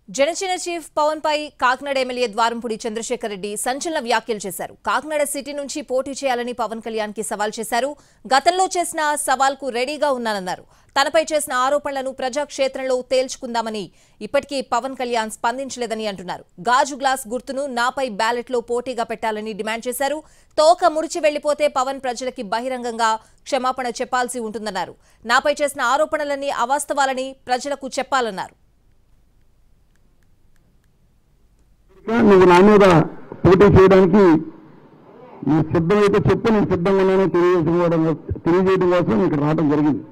Janasena chief Pawan పై Kakinada MLA Dwarampudi Chandrasekhar Reddy సంచలన వ్యాఖ్యలు చేశారు. కాకినాడ సిటీ నుంచి పోటీ చేయాలని పవన్ కళ్యాణ్ కి సవాల్ చేశారు. గతంలో చేసిన సవాల్కు రెడీగా ఉన్నానన్నారు. తనపై చేసిన ఆరోపణలను ప్రజాక్షేత్రంలో తేల్చుకుందామని ఇప్పటికీ పవన్ కళ్యాణ్ స్పందించలేదని అంటున్నారు. గాజు గ్లాస్ గుర్తును నాపై బ్యాలెట్లో పోటీగా పెట్టాలని డిమాండ్ చేశారు. తోక ముడిచి వెళ్లిపోతే పవన్ ప్రజలకి బహిరంగంగా క్షమాపణ చెప్పాల్సి ఉంటుందన్నారు. నాపై చేసిన ఆరోపణలన్నీ అవాస్తవాలని ప్రజలకు చెప్పాలన్నారు. నువ్వు నా మీద పోటీ చేయడానికి నీ సిద్ధమైతే చెప్పు, నేను సిద్ధంగా ఉన్నానని తెలియజేయడం కోసం ఇక్కడ రావడం జరిగింది.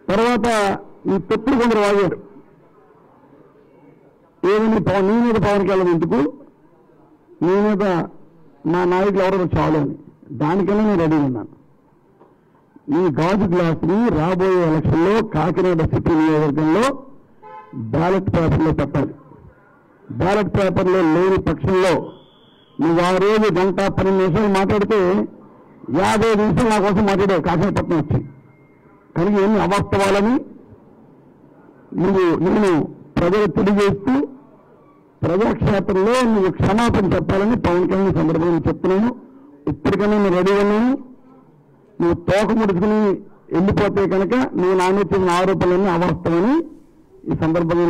తర్వాత ఈ తొత్తులు కొందరు వాగారు, ఏమని నీ మీద పవన్ కళ్యాణ్ ఎందుకు, నీ మీద మా నాయకులు ఎవరో చాలు అని. దానికన్నా నేను రెడీగా ఉన్నాను. ఈ గాజు గ్లాస్ని రాబోయే ఎలక్షన్లో కాకినాడ సిటీ నియోజకవర్గంలో బ్యాలెట్ పేపర్లో పెట్టాలి. బ్యాలెట్ పేపర్లో లేని పక్షంలో నువ్వు ఆ రోజు గంట 12 నిమిషాలు మాట్లాడితే 50 నిమిషాలు నా కోసం మాట్లాడావు కాకినాడపట్నం వచ్చి. కనుక ఎన్ని అవాస్తవాలని నేను ప్రజలు తెలియజేస్తూ ప్రజాక్షేత్రంలో నువ్వు క్షమాపణ చెప్పాలని పవన్ కళ్యాణ్ సందర్భంగా చెప్తున్నాను. ఇప్పటికైనా నేను రెడీ ఉన్నాను. నువ్వు తోక ముడుచుకుని వెళ్ళిపోతే కనుక నువ్వు నా మీద చేసిన ఆరోపణలన్నీ అవాస్తవని ఈ సందర్భంగా